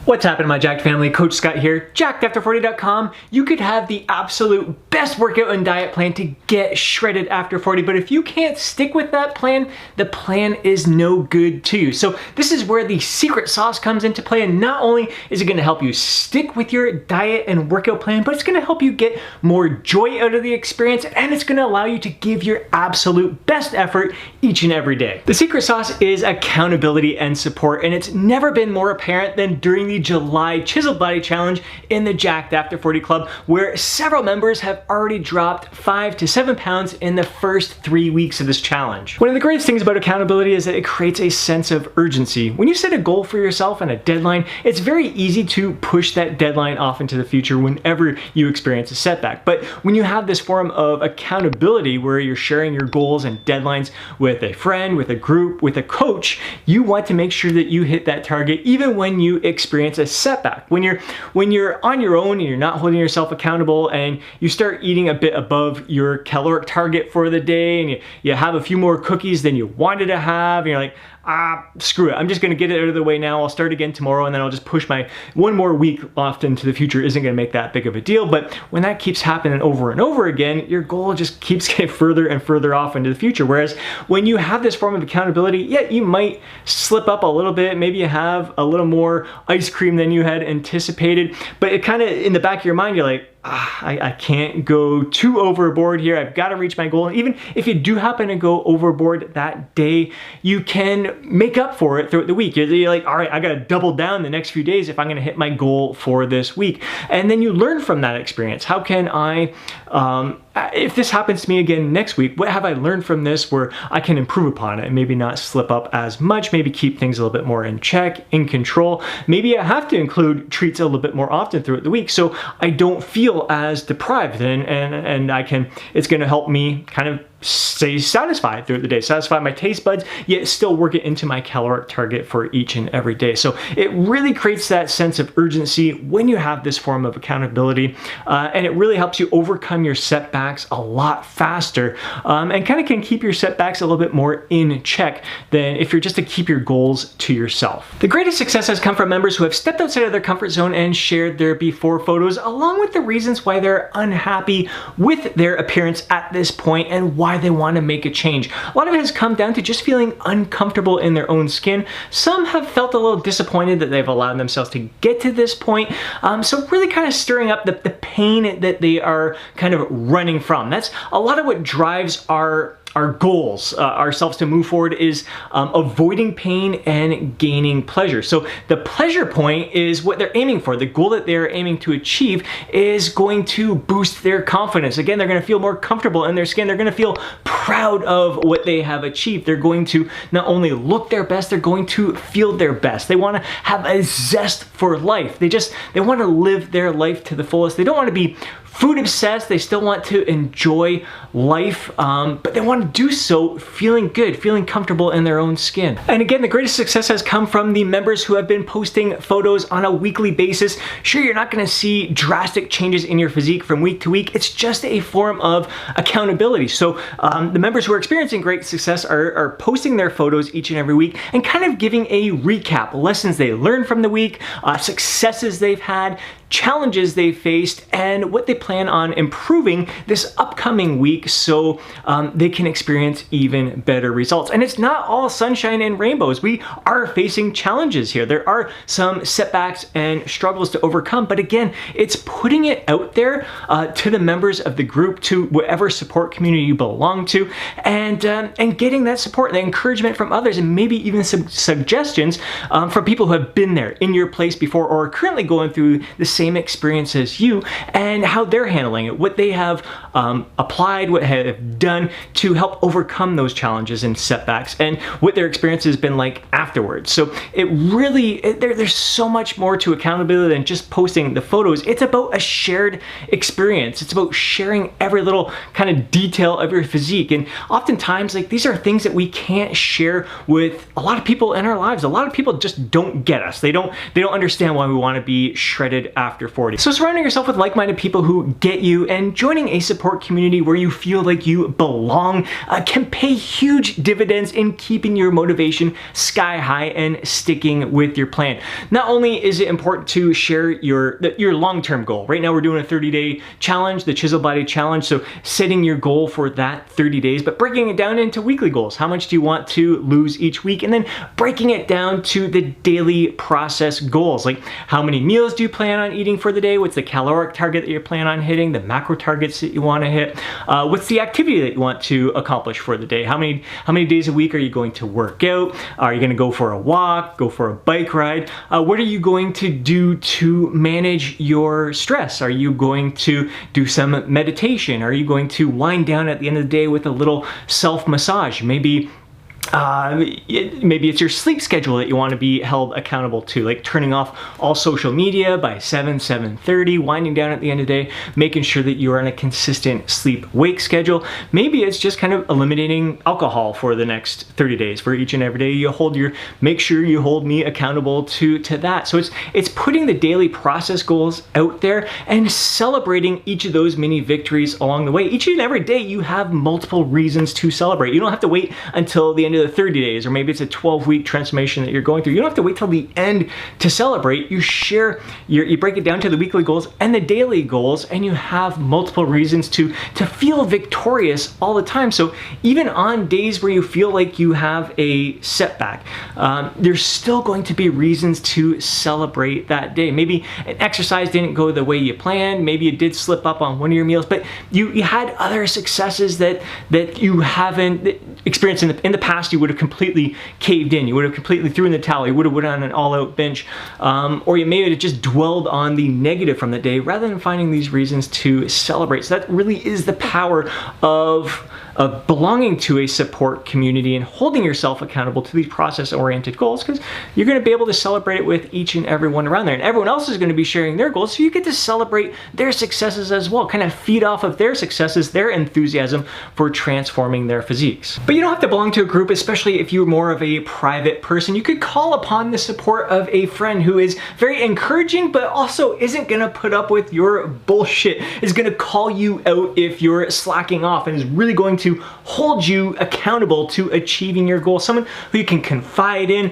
What's happening, my Jacked family? Coach Scott here, jackedafter40.com. You could have the absolute best workout and diet plan to get shredded after 40, but if you can't stick with that plan, the plan is no good to you. So this is where the secret sauce comes into play, and not only is it gonna help you stick with your diet and workout plan, but it's gonna help you get more joy out of the experience, and it's gonna allow you to give your absolute best effort each and every day. The secret sauce is accountability and support, and it's never been more apparent than during the July Chiseled Body Challenge in the Jacked After 40 Club, where several members have already dropped 5 to 7 pounds in the first 3 weeks of this challenge. One of the greatest things about accountability is that it creates a sense of urgency. When you set a goal for yourself and a deadline, it's very easy to push that deadline off into the future whenever you experience a setback. But when you have this form of accountability where you're sharing your goals and deadlines with a friend, with a group, with a coach, you want to make sure that you hit that target even when you experience a setback. When you're on your own and you're not holding yourself accountable and you start eating a bit above your caloric target for the day and you have a few more cookies than you wanted to have, and you're like, screw it, I'm just gonna get it out of the way now, I'll start again tomorrow, and then I'll just push my one more week off into the future. Isn't gonna make that big of a deal. But when that keeps happening over and over again, your goal just keeps getting further and further off into the future. Whereas when you have this form of accountability, yeah, you might slip up a little bit, maybe you have a little more ice cream than you had anticipated, but it kind of, in the back of your mind, you're like, I can't go too overboard here. I've got to reach my goal. And even if you do happen to go overboard that day, you can make up for it throughout the week. You're like, all right, I got to double down the next few days if I'm going to hit my goal for this week. And then you learn from that experience. How can I, if this happens to me again next week, what have I learned from this where I can improve upon it and maybe not slip up as much, maybe keep things a little bit more in check, in control. Maybe I have to include treats a little bit more often throughout the week so I don't feel as deprived, and I can, it's going to help me kind of stay satisfied throughout the day, satisfy my taste buds, yet still work it into my caloric target for each and every day. So it really creates that sense of urgency when you have this form of accountability, and it really helps you overcome your setbacks a lot faster, and kind of can keep your setbacks a little bit more in check than if you're just to keep your goals to yourself. The greatest success has come from members who have stepped outside of their comfort zone and shared their before photos, along with the reasons why they're unhappy with their appearance at this point and why they want to make a change. A lot of it has come down to just feeling uncomfortable in their own skin. Some have felt a little disappointed that they've allowed themselves to get to this point. So really kind of stirring up the pain that they are kind of running from. That's a lot of what drives our goals, ourselves to move forward, is avoiding pain and gaining pleasure. So the pleasure point is what they're aiming for. The goal that they're aiming to achieve is going to boost their confidence. Again, they're going to feel more comfortable in their skin. They're going to feel proud of what they have achieved. They're going to not only look their best, they're going to feel their best. They want to have a zest for life. They want to live their life to the fullest. They don't want to be food obsessed. They still want to enjoy life, but they want to do so feeling good, feeling comfortable in their own skin. And again, the greatest success has come from the members who have been posting photos on a weekly basis. Sure, you're not going to see drastic changes in your physique from week to week. It's just a form of accountability. So the members who are experiencing great success are posting their photos each and every week and kind of giving a recap, lessons they learned from the week, successes they've had, challenges they faced, and what they plan on improving this upcoming week so they can experience even better results. And it's not all sunshine and rainbows. We are facing challenges here. There are some setbacks and struggles to overcome, but again, it's putting it out there to the members of the group, to whatever support community you belong to, and getting that support, the encouragement from others, and maybe even some suggestions from people who have been there in your place before or are currently going through the same experience as you, and how they're handling it, what they have applied, what have done to help overcome those challenges and setbacks, and what their experience has been like afterwards. So it really, there's so much more to accountability than just posting the photos. It's about a shared experience. It's about sharing every little kind of detail of your physique. And oftentimes, like, these are things that we can't share with a lot of people in our lives. A lot of people just don't get us. They don't understand why we want to be shredded after 40. So surrounding yourself with like-minded people who get you and joining a support community where you feel like you belong can pay huge dividends in keeping your motivation sky high and sticking with your plan. Not only is it important to share your long-term goal. Right now we're doing a 30-day challenge, the Chisel Body Challenge, so setting your goal for that 30 days, but breaking it down into weekly goals. How much do you want to lose each week? And then breaking it down to the daily process goals, like how many meals do you plan on eating for the day? What's the caloric target that you plan on hitting? The macro targets that you want to hit? What's the activity that you want to accomplish for the day? How many days a week are you going to work out? Are you going to go for a walk, go for a bike ride? What are you going to do to manage your stress? Are you going to do some meditation? Are you going to wind down at the end of the day with a little self-massage? Maybe it's your sleep schedule that you want to be held accountable to, like turning off all social media by 7:30, winding down at the end of the day, making sure that you are on a consistent sleep-wake schedule. Maybe it's just kind of eliminating alcohol for the next 30 days. For each and every day make sure you hold me accountable to that. So it's putting the daily process goals out there and celebrating each of those mini victories along the way. Each and every day you have multiple reasons to celebrate. You don't have to wait until the end of the 30 days, or maybe it's a 12-week transformation that you're going through. You don't have to wait till the end to celebrate. You break it down to the weekly goals and the daily goals, and you have multiple reasons to feel victorious all the time. So even on days where you feel like you have a setback, there's still going to be reasons to celebrate that day. Maybe an exercise didn't go the way you planned. Maybe you did slip up on one of your meals, but you had other successes that you haven't experienced in the past. You would have completely caved in. You would have completely threw in the towel. You would have went on an all-out binge. Or you may have just dwelled on the negative from the day rather than finding these reasons to celebrate. So that really is the power of belonging to a support community and holding yourself accountable to these process-oriented goals, because you're going to be able to celebrate it with each and every one around there. And everyone else is going to be sharing their goals, so you get to celebrate their successes as well, kind of feed off of their successes, their enthusiasm for transforming their physiques. But you don't have to belong to a group, especially if you're more of a private person. You could call upon the support of a friend who is very encouraging, but also isn't going to put up with your bullshit, is going to call you out if you're slacking off, and is really going to hold you accountable to achieving your goal. Someone who you can confide in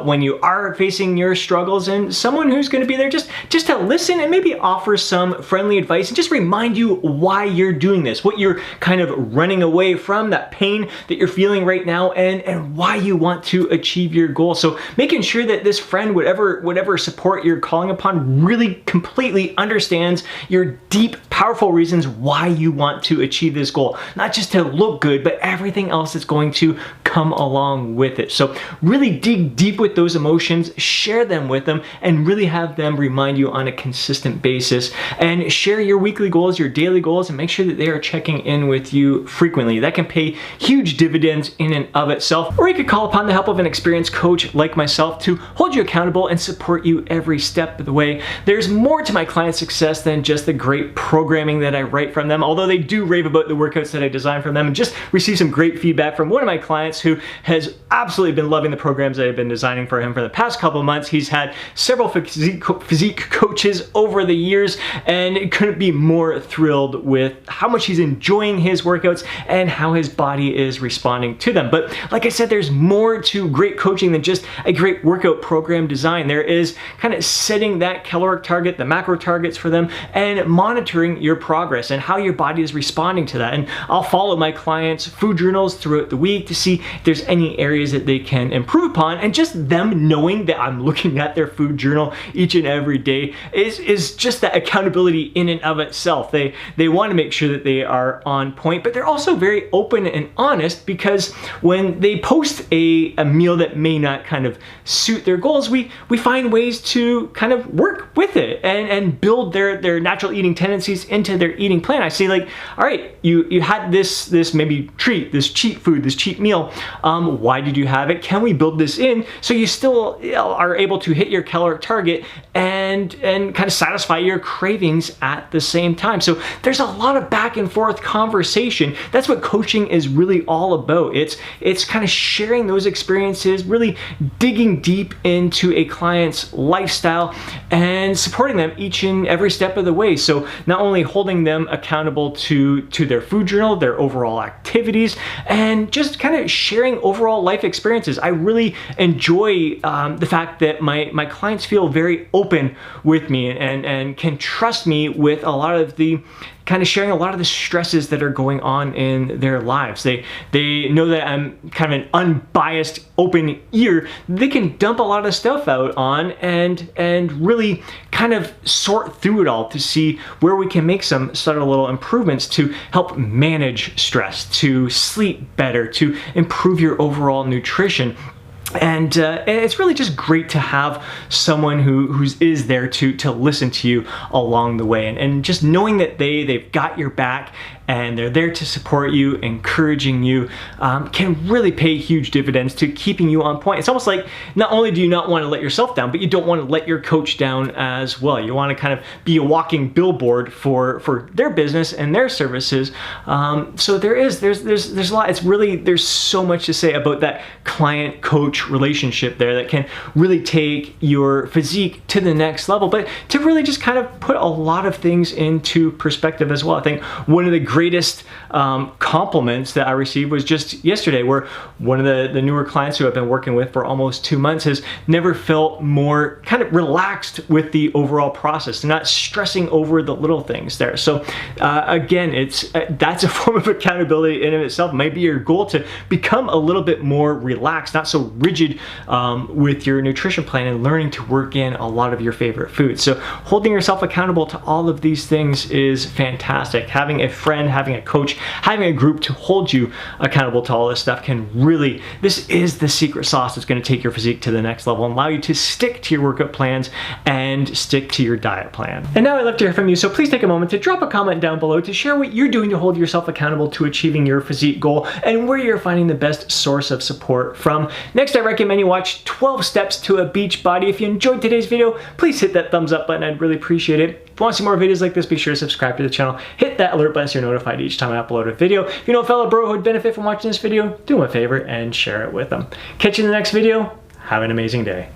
when you are facing your struggles, and someone who's going to be there just to listen and maybe offer some friendly advice and just remind you why you're doing this, what you're kind of running away from, that pain that you're feeling right now, and why you want to achieve your goal. So making sure that this friend, whatever support you're calling upon, really completely understands your deep, powerful reasons why you want to achieve this goal. Not just to look good, but everything else that's going to come along with it. So really dig deep with those emotions, share them with them, and really have them remind you on a consistent basis. And share your weekly goals, your daily goals, and make sure that they are checking in with you frequently. That can pay huge dividends in and of itself. Or you could call upon the help of an experienced coach like myself to hold you accountable and support you every step of the way. There's more to my clients' success than just the great programming that I write from them, although they do rave about the workouts that I design from them, and just received some great feedback from one of my clients who has absolutely been loving the programs that I've been designing for him for the past couple of months. He's had several physique coaches over the years, and couldn't be more thrilled with how much he's enjoying his workouts and how his body is responding to them. But like I said, there's more to great coaching than just a great workout program design. There is kind of setting that caloric target, the macro targets for them, and monitoring your progress and how your body is responding to that. And I'll follow my clients' food journals throughout the week to see if there's any areas that they can improve upon, and just them knowing that I'm looking at their food journal each and every day is just that accountability in and of itself. They want to make sure that they are on point, but they're also very open and honest, because when they post a meal that may not kind of suit their goals, we find ways to kind of work with it and build their natural eating tendencies into their eating plan. I say, like, all right, you had this maybe treat, this cheat food, this cheat meal, Why did you have it? Can we build this in so you still are able to hit your caloric target and kind of satisfy your cravings at the same time? So there's a lot of back and forth conversation. That's what coaching is really all about. It's kind of sharing those experiences, really digging deep into a client's lifestyle and supporting them each and every step of the way. So not only holding them accountable to their food journal, their overall activities, and just kind of sharing overall life experiences. I really enjoy the fact that my clients feel very open with me and can trust me with a lot of the kind of sharing a lot of the stresses that are going on in their lives. They know that I'm kind of an unbiased, open ear. They can dump a lot of stuff out on and really kind of sort through it all to see where we can make some subtle little improvements to help manage stress, to sleep better, to improve your overall nutrition. And it's really just great to have someone who is there to listen to you along the way, and just knowing that they've got your back and they're there to support you, encouraging you, can really pay huge dividends to keeping you on point. It's almost like not only do you not want to let yourself down, but you don't want to let your coach down as well. You want to kind of be a walking billboard for their business and their services. So there's a lot. It's really, there's so much to say about that client-coach relationship there that can really take your physique to the next level, but to really just kind of put a lot of things into perspective as well. I think one of the greatest compliments that I received was just yesterday, where one of the newer clients who I've been working with for almost 2 months has never felt more kind of relaxed with the overall process. They're not stressing over the little things there. So again, that's a form of accountability in and of itself. It might be your goal to become a little bit more relaxed, not so rigid with your nutrition plan, and learning to work in a lot of your favorite foods. So holding yourself accountable to all of these things is fantastic. Having a friend, having a coach, having a group to hold you accountable to all this stuff can really, this is the secret sauce that's going to take your physique to the next level and allow you to stick to your workout plans and stick to your diet plan. And now I'd love to hear from you, so please take a moment to drop a comment down below to share what you're doing to hold yourself accountable to achieving your physique goal and where you're finding the best source of support from. Next, I recommend you watch 12 Steps to a Beach Body. If you enjoyed today's video, please hit that thumbs up button. I'd really appreciate it. If you want to see more videos like this, be sure to subscribe to the channel. Hit that alert button so you're notified each time I upload a video. If you know a fellow bro who would benefit from watching this video, do him a favor and share it with them. Catch you in the next video. Have an amazing day.